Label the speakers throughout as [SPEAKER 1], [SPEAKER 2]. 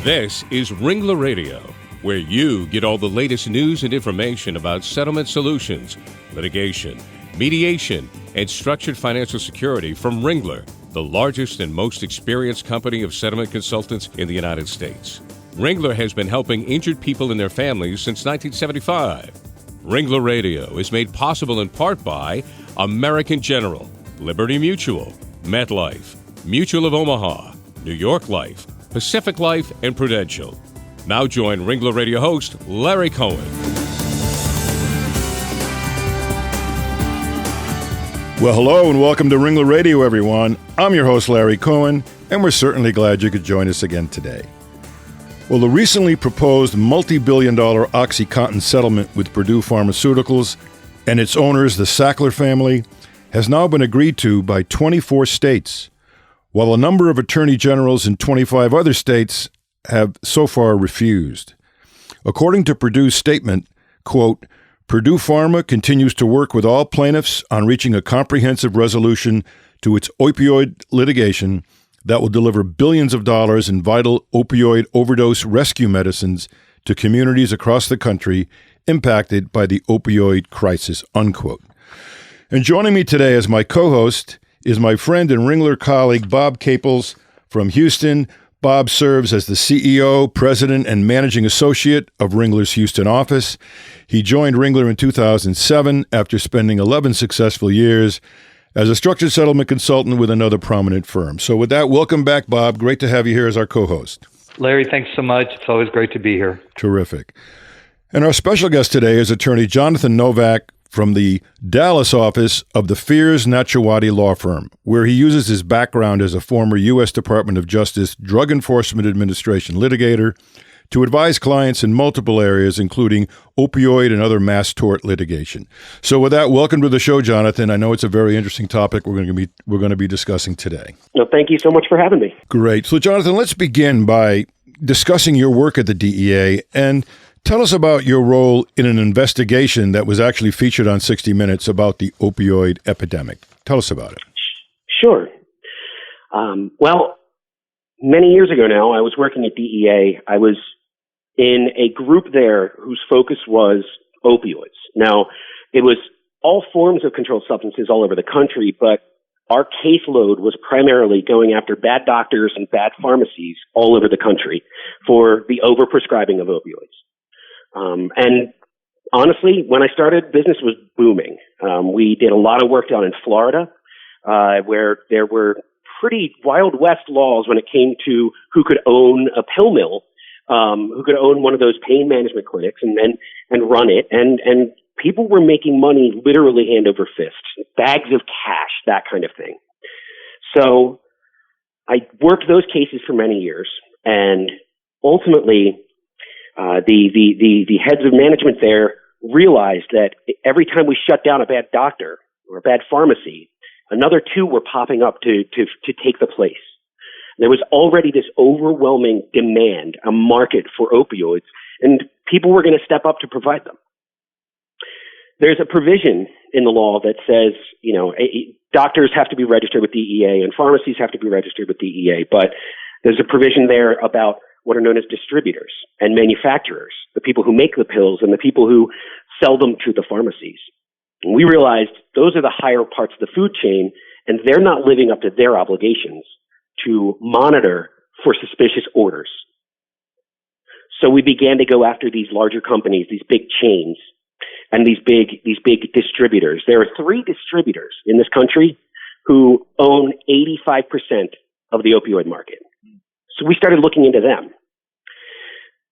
[SPEAKER 1] This is Ringler Radio, where you get all the latest news and information about settlement solutions, litigation, mediation, and structured financial security from Ringler, the largest and most experienced company of settlement consultants in the United States. Ringler has been helping injured people and their families since 1975. Ringler Radio is made possible in part by American General, Liberty Mutual, MetLife, Mutual of Omaha, New York Life, Pacific Life, and Prudential. Now join Ringler Radio host Larry Cohen.
[SPEAKER 2] Well, hello and welcome to Ringler Radio, everyone. I'm your host, Larry Cohen, and we're certainly glad you could join us again today. Well, the recently proposed multibillion-dollar Oxycontin settlement with Purdue Pharmaceuticals and its owners, the Sackler family, has now been agreed to by 24 states, while a number of attorney generals in 25 other states have so far refused. According to Purdue's statement, quote, Purdue Pharma continues to work with all plaintiffs on reaching a comprehensive resolution to its opioid litigation that will deliver billions of dollars in vital opioid overdose rescue medicines to communities across the country impacted by the opioid crisis, unquote. And joining me today as my co-host is my friend and Ringler colleague, Bob Caples from Houston. Bob serves as the CEO, president, and managing associate of Ringler's Houston office. He joined Ringler in 2007 after spending 11 successful years as a structured settlement consultant with another prominent firm. So with that, welcome back, Bob. Great to have you here as our co-host.
[SPEAKER 3] Larry, thanks so much. It's always great to be here.
[SPEAKER 2] Terrific. And our special guest today is attorney Jonathan Novak from the Dallas office of the Fears Nachawati Law Firm, where he uses his background as a former U.S. Department of Justice Drug Enforcement Administration litigator to advise clients in multiple areas, including opioid and other mass tort litigation. So with that, welcome to the show, Jonathan. I know it's a very interesting topic we're going to be discussing today.
[SPEAKER 4] No, thank you so much for having me.
[SPEAKER 2] Great. So, Jonathan, let's begin by discussing your work at the DEA and tell us about your role in an investigation that was actually featured on 60 Minutes about the opioid epidemic. Tell us about it.
[SPEAKER 4] Sure. Well, many years ago now, I was working at DEA. I was in a group there whose focus was opioids. Now, it was all forms of controlled substances all over the country, but our caseload was primarily going after bad doctors and bad pharmacies all over the country for the overprescribing of opioids. And honestly, when I started, business was booming. We did a lot of work down in Florida, where there were pretty Wild West laws when it came to who could own a pill mill, who could own one of those pain management clinics and run it. And people were making money literally hand over fist, bags of cash, that kind of thing. So I worked those cases for many years, and ultimately, the heads of management there realized that every time we shut down a bad doctor or a bad pharmacy, another two were popping up to take the place. There was already this overwhelming demand, a market for opioids, and people were going to step up to provide them. There's a provision in the law that says, doctors have to be registered with DEA and pharmacies have to be registered with DEA, but there's a provision there about what are known as distributors and manufacturers, the people who make the pills and the people who sell them to the pharmacies. And we realized those are the higher parts of the food chain, and they're not living up to their obligations to monitor for suspicious orders. So we began to go after these larger companies, these big chains, and these big distributors. There are 3 distributors in this country who own 85% of the opioid market. So we started looking into them.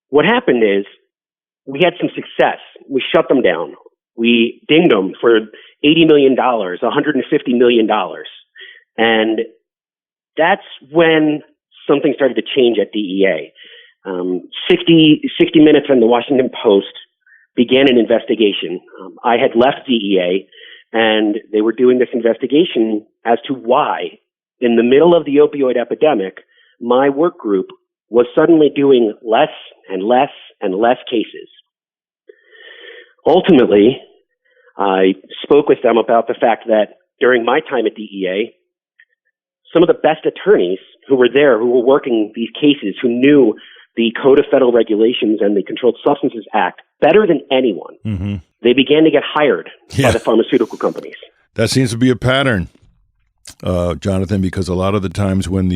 [SPEAKER 4] What happened is we had some success. We shut them down. We dinged them for $80 million, $150 million. And that's when something started to change at DEA. 60 Minutes and the Washington Post began an investigation. I had left DEA, and they were doing this investigation as to why, in the middle of the opioid epidemic, my work group was suddenly doing less and less and less cases. Ultimately, I spoke with them about the fact that during my time at DEA, some of the best attorneys who were there, who were working these cases, who knew the Code of Federal Regulations and the Controlled Substances Act better than anyone, they began to get hired by the pharmaceutical companies.
[SPEAKER 2] That seems to be a pattern, Jonathan, because a lot of the times when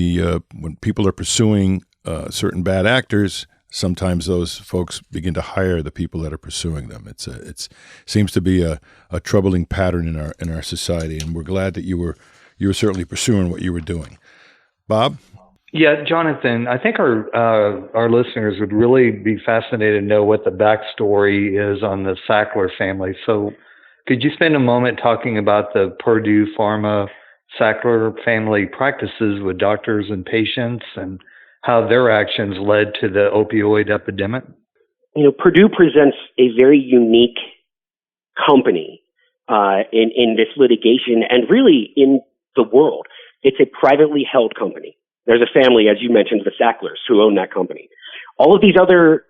[SPEAKER 2] people are pursuing certain bad actors, sometimes those folks begin to hire the people that are pursuing them. It seems to be a troubling pattern in our society, and we're glad that you were certainly pursuing what you were doing. Bob?
[SPEAKER 3] Yeah, Jonathan, I think our listeners would really be fascinated to know what the backstory is on the Sackler family. So could you spend a moment talking about the Purdue Pharma Sackler family practices with doctors and patients and how their actions led to the opioid epidemic?
[SPEAKER 4] Purdue presents a very unique company in this litigation and really in the world. It's a privately held company. There's a family, as you mentioned, the Sacklers, who own that company. All of these other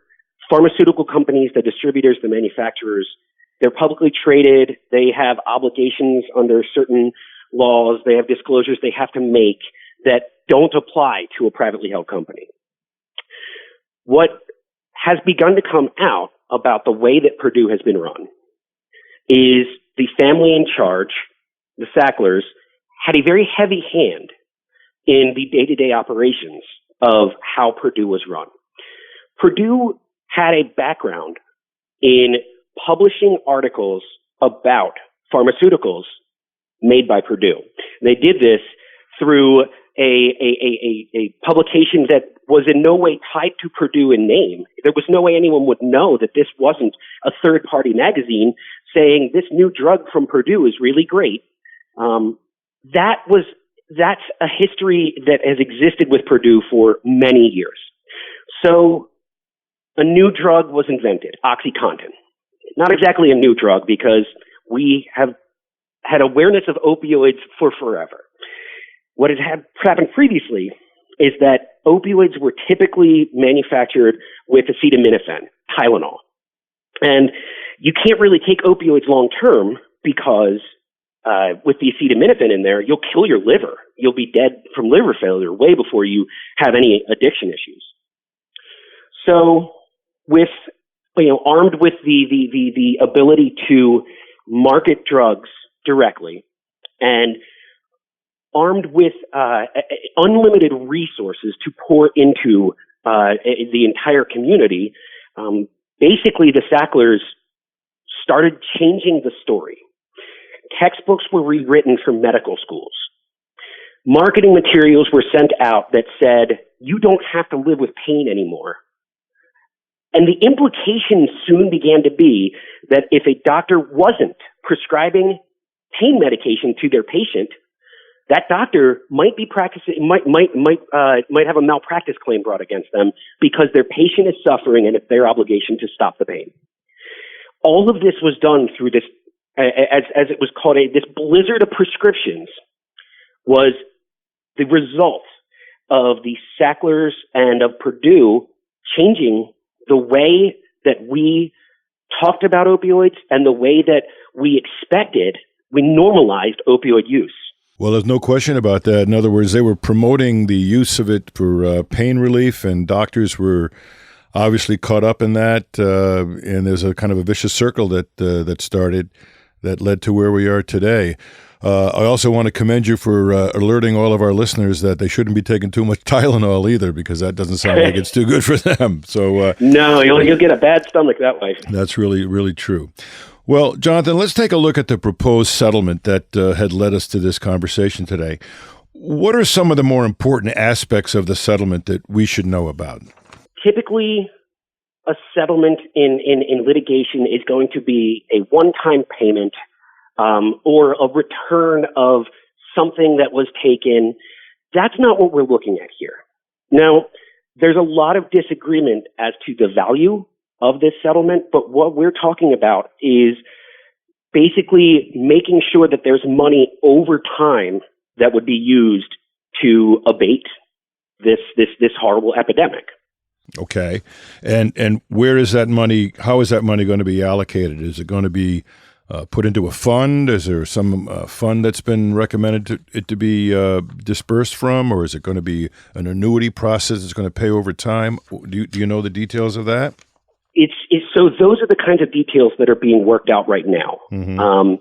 [SPEAKER 4] pharmaceutical companies, the distributors, the manufacturers, they're publicly traded. They have obligations under certain laws. They have disclosures they have to make that don't apply to a privately held company. What has begun to come out about the way that Purdue has been run is the family in charge, the Sacklers, had a very heavy hand in the day-to-day operations of how Purdue was run. Purdue had a background in publishing articles about pharmaceuticals made by Purdue. They did this through a publication that was in no way tied to Purdue in name. There was no way anyone would know that this wasn't a third-party magazine saying this new drug from Purdue is really great. That's a history that has existed with Purdue for many years. So a new drug was invented, Oxycontin. Not exactly a new drug because we have had awareness of opioids for forever. What had happened previously is that opioids were typically manufactured with acetaminophen, Tylenol. And you can't really take opioids long term because with the acetaminophen in there, you'll kill your liver. You'll be dead from liver failure way before you have any addiction issues. So armed with the ability to market drugs directly and armed with unlimited resources to pour into the entire community, basically the Sacklers started changing the story. Textbooks were rewritten for medical schools. Marketing materials were sent out that said, you don't have to live with pain anymore. And the implication soon began to be that if a doctor wasn't prescribing pain medication to their patient, that doctor might be practicing, might have a malpractice claim brought against them because their patient is suffering and it's their obligation to stop the pain. All of this was done through this, as it was called, this blizzard of prescriptions was the result of the Sacklers and of Purdue changing the way that we talked about opioids and the way that we normalized opioid use.
[SPEAKER 2] Well, there's no question about that. In other words, they were promoting the use of it for pain relief, and doctors were obviously caught up in that. And there's a kind of a vicious circle that started that led to where we are today. I also want to commend you for alerting all of our listeners that they shouldn't be taking too much Tylenol either, because that doesn't sound like it's too good for them. So
[SPEAKER 4] no, you'll get a bad stomach that way.
[SPEAKER 2] That's really, really true. Well, Jonathan, let's take a look at the proposed settlement that had led us to this conversation today. What are some of the more important aspects of the settlement that we should know about?
[SPEAKER 4] Typically, a settlement in litigation is going to be a one-time payment or a return of something that was taken. That's not what we're looking at here. Now, there's a lot of disagreement as to the value of this settlement, but what we're talking about is basically making sure that there's money over time that would be used to abate this horrible epidemic.
[SPEAKER 2] Okay. And where is that money, how is that money going to be allocated? Is it going to be put into a fund? Is there some fund that's been recommended to be dispersed from, or is it going to be an annuity process that's going to pay over time? Do you know the details of that?
[SPEAKER 4] So those are the kinds of details that are being worked out right now. Mm-hmm.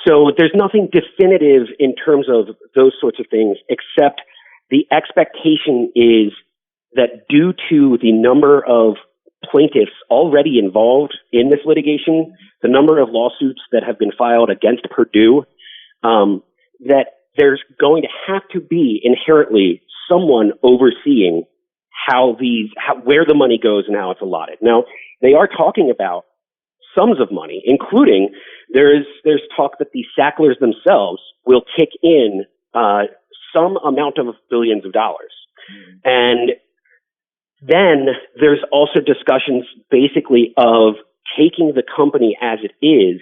[SPEAKER 4] So there's nothing definitive in terms of those sorts of things, except the expectation is that due to the number of plaintiffs already involved in this litigation, the number of lawsuits that have been filed against Purdue, that there's going to have to be inherently someone overseeing where the money goes and how it's allotted. Now, they are talking about sums of money, including there's talk that the Sacklers themselves will kick in some amount of billions of dollars. And then there's also discussions basically of taking the company as it is,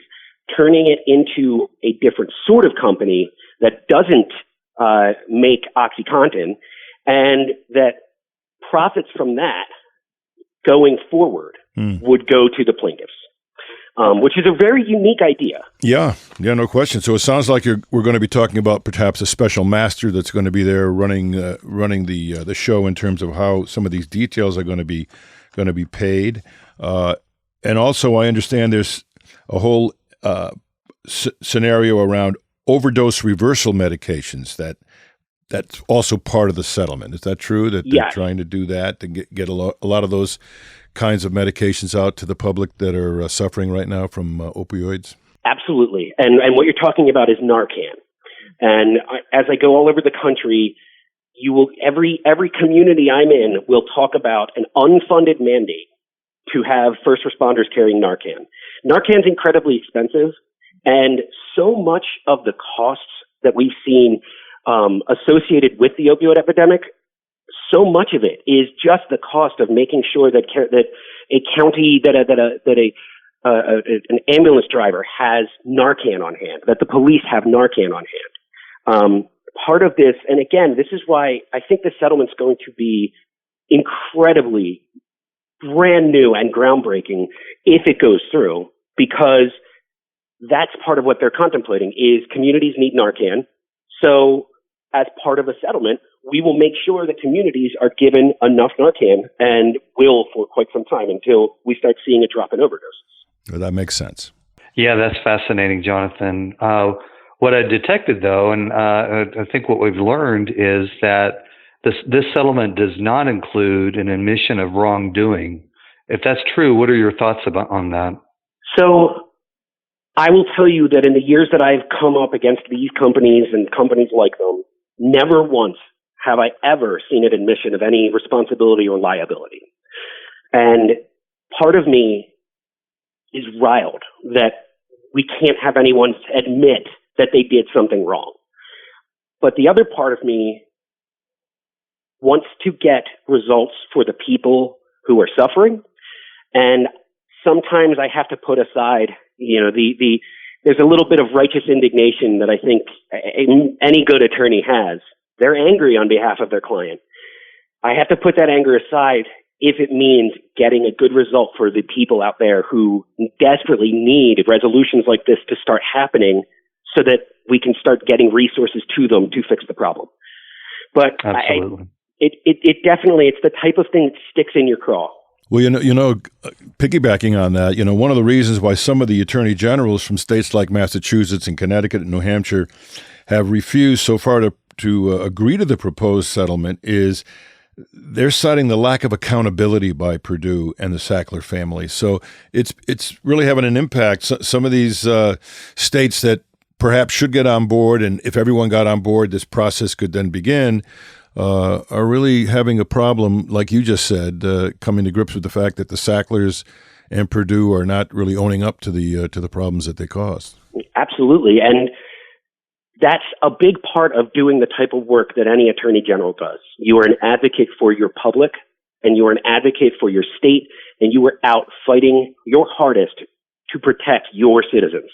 [SPEAKER 4] turning it into a different sort of company that doesn't make Oxycontin, and that profits from that going forward would go to the plaintiffs, which is a very unique idea.
[SPEAKER 2] Yeah, no question. So it sounds like we're going to be talking about perhaps a special master that's going to be there running the show in terms of how some of these details are going to be paid. And also, I understand there's a whole scenario around overdose reversal medications that's also part of the settlement. Is that true? That they're trying to do that to get a lot of those kinds of medications out to the public that are suffering right now from opioids?
[SPEAKER 4] Absolutely. And what you're talking about is Narcan. And as I go all over the country, you will every community I'm in will talk about an unfunded mandate to have first responders carrying Narcan. Narcan's incredibly expensive, and so much of the costs that we've seen associated with the opioid epidemic, so much of it is just the cost of making sure that a county an ambulance driver has Narcan on hand, that the police have Narcan on hand. Part of this, and again, this is why I think the settlement's going to be incredibly brand new and groundbreaking if it goes through, because that's part of what they're contemplating is communities need Narcan. So as part of a settlement, we will make sure that communities are given enough Narcan, and will for quite some time until we start seeing a drop in overdoses.
[SPEAKER 2] Well, that makes sense.
[SPEAKER 3] Yeah, that's fascinating, Jonathan. What I detected, though, and I think what we've learned is that this settlement does not include an admission of wrongdoing. If that's true, what are your thoughts on that?
[SPEAKER 4] So I will tell you that in the years that I've come up against these companies and companies like them, never once have I ever seen an admission of any responsibility or liability. And part of me is riled that we can't have anyone admit that they did something wrong. But the other part of me wants to get results for the people who are suffering. And sometimes I have to put aside, there's a little bit of righteous indignation that I think any good attorney has. They're angry on behalf of their client. I have to put that anger aside if it means getting a good result for the people out there who desperately need resolutions like this to start happening so that we can start getting resources to them to fix the problem. But
[SPEAKER 3] absolutely.
[SPEAKER 4] It definitely, it's the type of thing that sticks in your craw.
[SPEAKER 2] Well, piggybacking on that, one of the reasons why some of the attorney generals from states like Massachusetts and Connecticut and New Hampshire have refused so far to agree to the proposed settlement is they're citing the lack of accountability by Purdue and the Sackler family. So it's really having an impact. Some of these states that perhaps should get on board, and if everyone got on board, this process could then begin, are really having a problem, like you just said, coming to grips with the fact that the Sacklers and Purdue are not really owning up to the problems that they caused.
[SPEAKER 4] Absolutely, and that's a big part of doing the type of work that any attorney general does. You are an advocate for your public, and you are an advocate for your state, and you are out fighting your hardest to protect your citizens.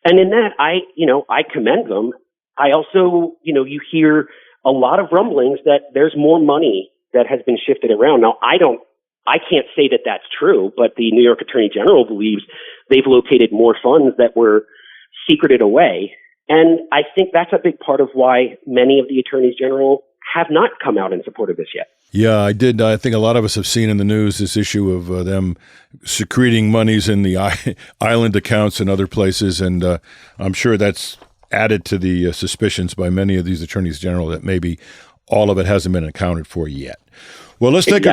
[SPEAKER 4] And in that, I commend them. I also, you hear a lot of rumblings that there's more money that has been shifted around. Now, I can't say that that's true, but the New York Attorney General believes they've located more funds that were secreted away. And I think that's a big part of why many of the attorneys general have not come out in support of this yet.
[SPEAKER 2] Yeah, I did. I think a lot of us have seen in the news this issue of them secreting monies in the island accounts and other places, and I'm sure that's added to the suspicions by many of these attorneys general that maybe all of it hasn't been accounted for yet. Well, let's take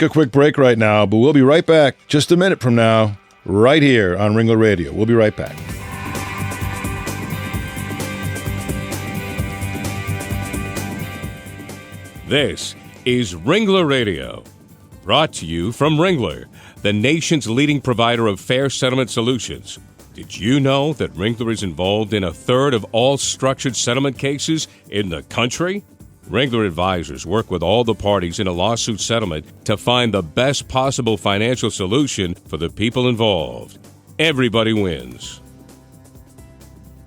[SPEAKER 2] a quick break right now, but we'll be right back just a minute from now, right here on Ringler Radio. We'll be right back.
[SPEAKER 1] This is Ringler Radio, brought to you from Ringler, the nation's leading provider of fair settlement solutions. Did you know that Ringler is involved in a third of all structured settlement cases in the country? Ringler advisors work with all the parties in a lawsuit settlement to find the best possible financial solution for the people involved. Everybody wins.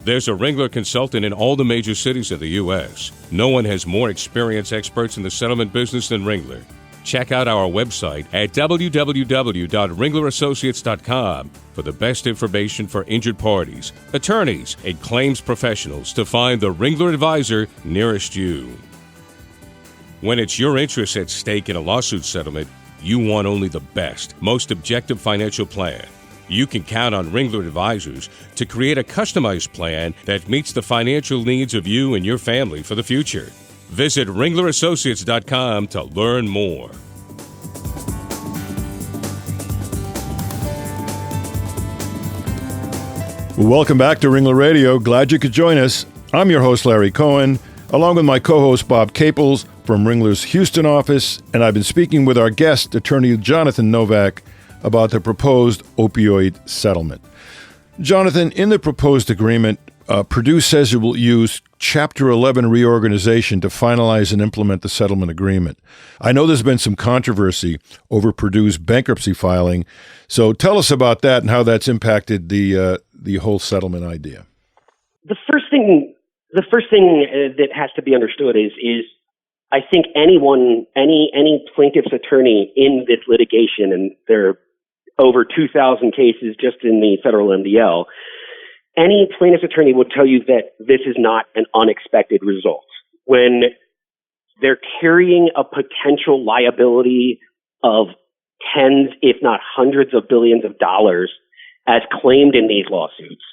[SPEAKER 1] There's a Ringler consultant in all the major cities of the U.S. No one has more experienced experts in the settlement business than Ringler. Check out our website at www.ringlerassociates.com for the best information for injured parties, attorneys, and claims professionals to find the Ringler advisor nearest you. When it's your interests at stake in a lawsuit settlement, you want only the best, most objective financial plan. You can count on Ringler advisors to create a customized plan that meets the financial needs of you and your family for the future. Visit ringlerassociates.com to learn more.
[SPEAKER 2] Welcome back to Ringler Radio. Glad you could join us. I'm your host, Larry Cohen, along with my co-host, Bob Caples, from Ringler's Houston office, and I've been speaking with our guest, attorney Jonathan Novak, about the proposed opioid settlement. Jonathan, in the proposed agreement, Purdue says it will use Chapter 11 reorganization to finalize and implement the settlement agreement. I know there's been some controversy over Purdue's bankruptcy filing, so tell us about that and how that's impacted the whole settlement idea.
[SPEAKER 4] The first thing that has to be understood is I think any plaintiff's attorney in this litigation, and there are over 2,000 cases just in the federal MDL, any plaintiff's attorney will tell you that this is not an unexpected result. When they're carrying a potential liability of tens, if not hundreds of billions of dollars as claimed in these lawsuits,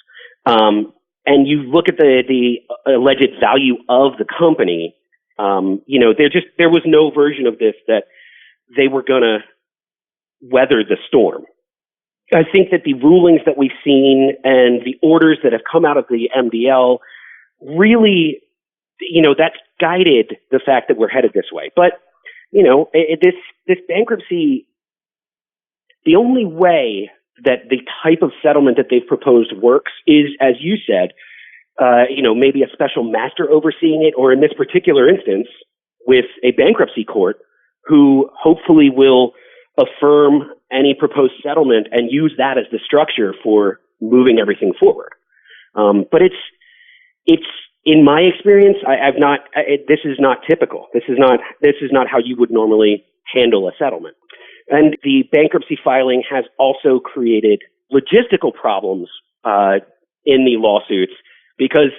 [SPEAKER 4] and you look at the alleged value of the company, there was no version of this that they were going to weather the storm. I think that the rulings that we've seen and the orders that have come out of the MDL really, that's guided the fact that we're headed this way. But, this bankruptcy, the only way that the type of settlement that they've proposed works is, as you said, maybe a special master overseeing it, or in this particular instance, with a bankruptcy court who hopefully will affirm any proposed settlement and use that as the structure for moving everything forward. But it's in my experience, this is not typical. This is not how you would normally handle a settlement. And the bankruptcy filing has also created logistical problems in the lawsuits, because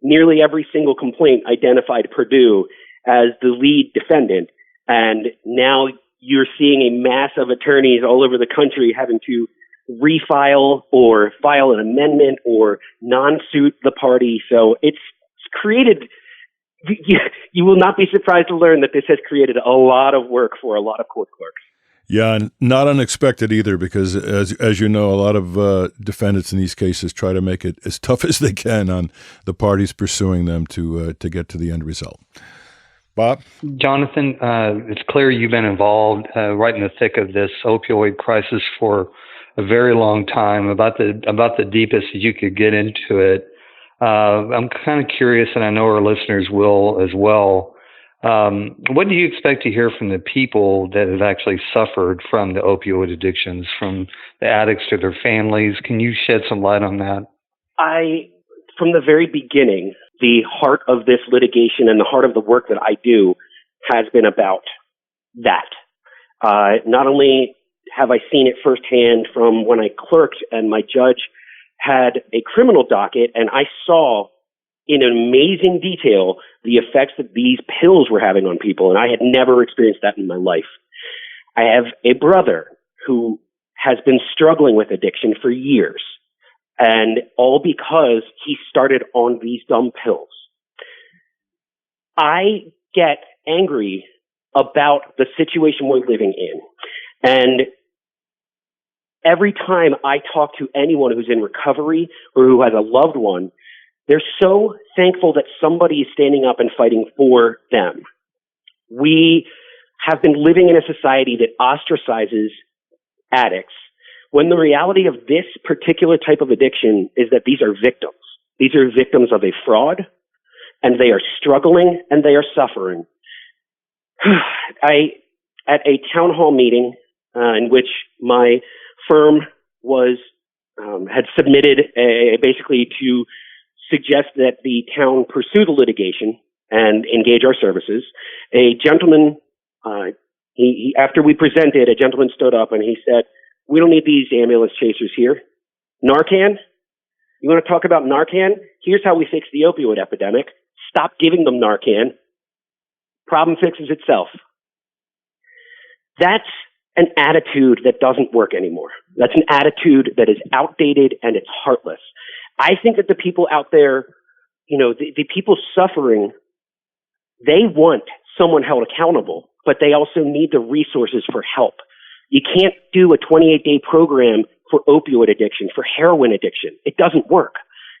[SPEAKER 4] nearly every single complaint identified Purdue as the lead defendant. And now you're seeing a mass of attorneys all over the country having to refile or file an amendment or non-suit the party. So it's created, you will not be surprised to learn that this has created a lot of work for a lot of court clerks.
[SPEAKER 2] Yeah, and not unexpected either, because as you know, a lot of defendants in these cases try to make it as tough as they can on the parties pursuing them to get to the end result. Bob?
[SPEAKER 3] Jonathan, it's clear you've been involved right in the thick of this opioid crisis for a very long time, about the deepest that you could get into it. I'm kind of curious, and I know our listeners will as well. What do you expect to hear from the people that have actually suffered from the opioid addictions, from the addicts to their families? Can you shed some light on that?
[SPEAKER 4] From the very beginning, the heart of this litigation and the heart of the work that I do has been about that. Not only have I seen it firsthand from when I clerked and my judge had a criminal docket, and I saw in amazing detail the effects that these pills were having on people, and I had never experienced that in my life. I have a brother who has been struggling with addiction for years, and all because he started on these dumb pills. I get angry about the situation we're living in, and every time I talk to anyone who's in recovery or who has a loved one, they're so thankful that somebody is standing up and fighting for them. We have been living in a society that ostracizes addicts, when the reality of this particular type of addiction is that these are victims. These are victims of a fraud, and they are struggling and they are suffering. At a town hall meeting in which my firm had submitted basically to suggest that the town pursue the litigation and engage our services, a gentleman, after we presented, a gentleman stood up and he said, "We don't need these ambulance chasers here. Narcan? You want to talk about Narcan? Here's how we fix the opioid epidemic. Stop giving them Narcan. Problem fixes itself." That's an attitude that doesn't work anymore. That's an attitude that is outdated and it's heartless. I think that the people out there, the people suffering, they want someone held accountable, but they also need the resources for help. You can't do a 28-day program for opioid addiction, for heroin addiction. It doesn't work.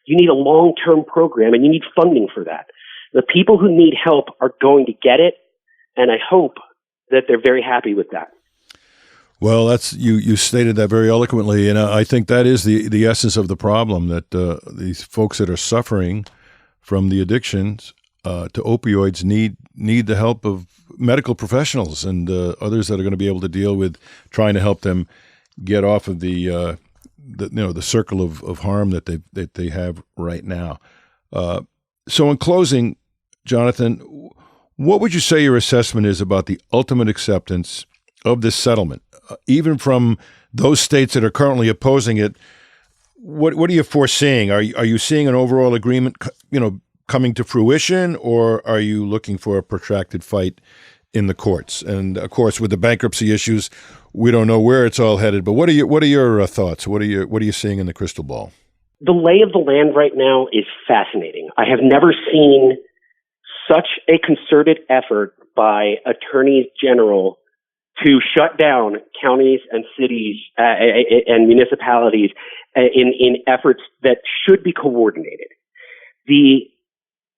[SPEAKER 4] You need a long-term program, and you need funding for that. The people who need help are going to get it, and I hope that they're very happy with that.
[SPEAKER 2] Well, you stated that very eloquently, and I think that is the essence of the problem, that these folks that are suffering from the addictions to opioids need the help of medical professionals and others that are going to be able to deal with trying to help them get off of the circle of harm that they have right now. So in closing, Jonathan, what would you say your assessment is about the ultimate acceptance of this settlement, even from those states that are currently opposing it? What are you foreseeing? Are you seeing an overall agreement, coming to fruition, or are you looking for a protracted fight in the courts? And of course, with the bankruptcy issues, we don't know where it's all headed. But what are your thoughts? What are you seeing in the crystal ball?
[SPEAKER 4] The lay of the land right now is fascinating. I have never seen such a concerted effort by attorneys general to shut down counties and cities and municipalities in efforts that should be coordinated. The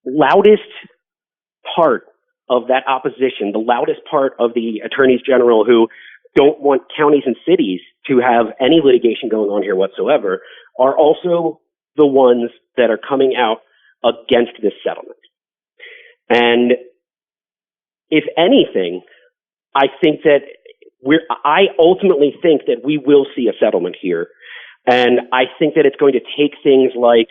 [SPEAKER 4] loudest part of that opposition, the loudest part of the attorneys general who don't want counties and cities to have any litigation going on here whatsoever, are also the ones that are coming out against this settlement. And if anything, I think that I ultimately think that we will see a settlement here. And I think that it's going to take things like,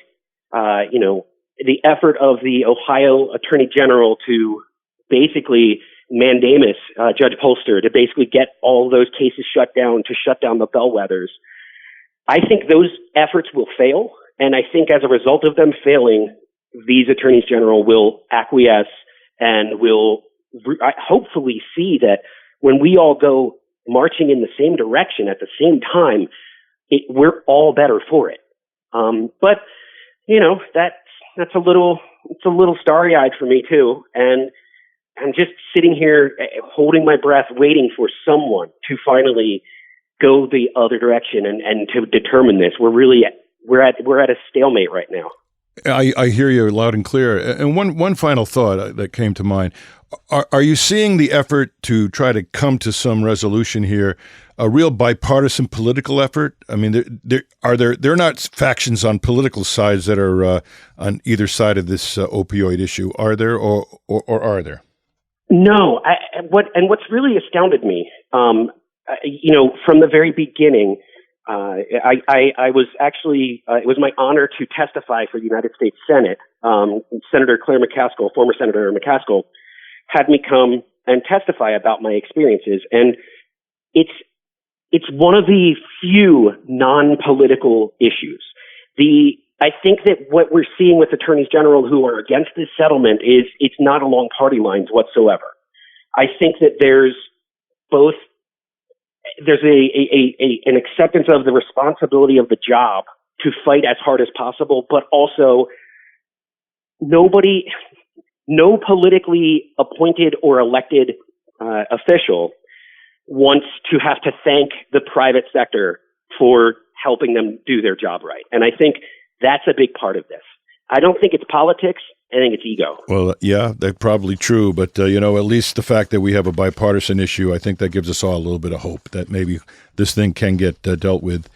[SPEAKER 4] the effort of the Ohio Attorney General to basically mandamus Judge Polster to basically get all those cases shut down, to shut down the bellwethers. I think those efforts will fail. And I think as a result of them failing, these attorneys general will acquiesce and will hopefully see that when we all go marching in the same direction at the same time, we're all better for it. But that's a little starry-eyed for me too. And I'm just sitting here holding my breath, waiting for someone to finally go the other direction and to determine this. We're at a stalemate right now.
[SPEAKER 2] I hear you loud and clear. And one final thought that came to mind. Are you seeing the effort to try to come to some resolution here, a real bipartisan political effort? I mean, there are not factions on political sides that are on either side of this opioid issue, are there, or are there? No. What's really astounded me, from the very beginning, I was actually, it was my honor to testify for the United States Senate. Senator Claire McCaskill, former Senator McCaskill, had me come and testify about my experiences. And it's
[SPEAKER 4] it's one of the few non-political issues. I think that what we're seeing with attorneys general who are against this settlement is it's not along party lines whatsoever. I think that there's an acceptance of the responsibility of the job to fight as hard as possible, but also no politically appointed or elected official wants to have to thank the private sector for helping them do their job right. And I think that's a big part of this. I don't think it's politics. I think it's ego.
[SPEAKER 2] Well, yeah, that's probably true. But, at least the fact that we have a bipartisan issue, I think that gives us all a little bit of hope that maybe this thing can get dealt with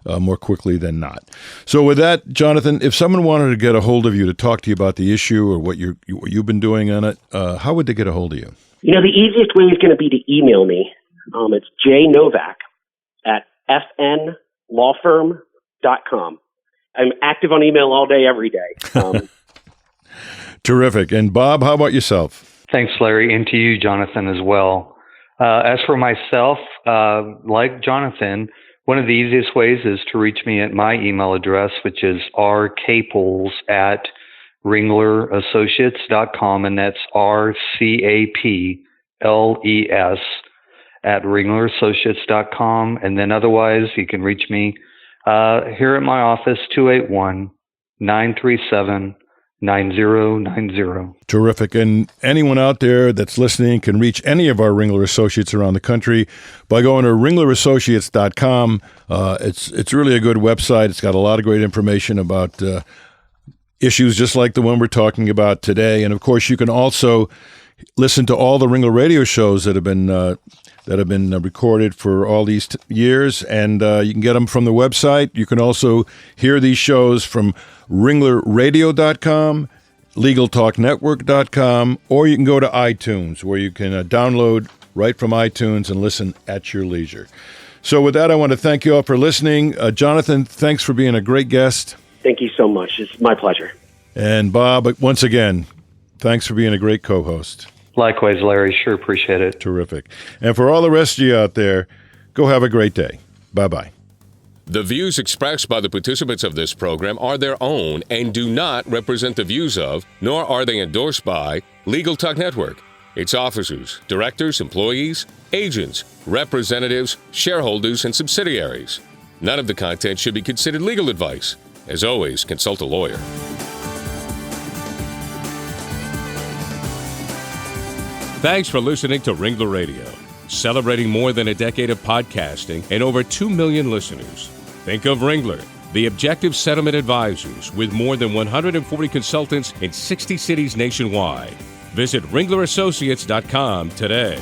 [SPEAKER 2] more quickly than not. So with that, Jonathan, if someone wanted to get a hold of you to talk to you about the issue or what you've been doing on it, how would they get a hold of you?
[SPEAKER 4] The easiest way is going to be to email me. It's jnovak@fnlawfirm.com. I'm active on email all day, every day.
[SPEAKER 2] Terrific. And Bob, how about yourself?
[SPEAKER 3] Thanks, Larry, and to you, Jonathan, as well. As for myself, like Jonathan, one of the easiest ways is to reach me at my email address, which is rcaples@ringlerassociates.com, and that's RCAPLES @ringlerassociates.com. And then otherwise, you can reach me here at my office, 281-937-9090.
[SPEAKER 2] Terrific. And anyone out there that's listening can reach any of our Ringler Associates around the country by going to ringlerassociates.com. It's really a good website. It's got a lot of great information about issues just like the one we're talking about today. And of course, you can also listen to all the Ringler Radio shows that have been recorded for all these years, and you can get them from the website. You can also hear these shows from ringlerradio.com, legaltalknetwork.com, or you can go to iTunes, where you can download right from iTunes and listen at your leisure. So with that, I want to thank you all for listening. Jonathan, thanks for being a great guest.
[SPEAKER 4] Thank you so much. It's my pleasure.
[SPEAKER 2] And Bob, once again, thanks for being a great co-host.
[SPEAKER 3] Likewise, Larry. Sure appreciate it.
[SPEAKER 2] Terrific. And for all the rest of you out there, go have a great day. Bye-bye.
[SPEAKER 1] The views expressed by the participants of this program are their own and do not represent the views of, nor are they endorsed by, Legal Talk Network, its officers, directors, employees, agents, representatives, shareholders, and subsidiaries. None of the content should be considered legal advice. As always, consult a lawyer. Thanks for listening to Ringler Radio, celebrating more than a decade of podcasting and over 2 million listeners. Think of Ringler, the objective settlement advisors with more than 140 consultants in 60 cities nationwide. Visit ringlerassociates.com today.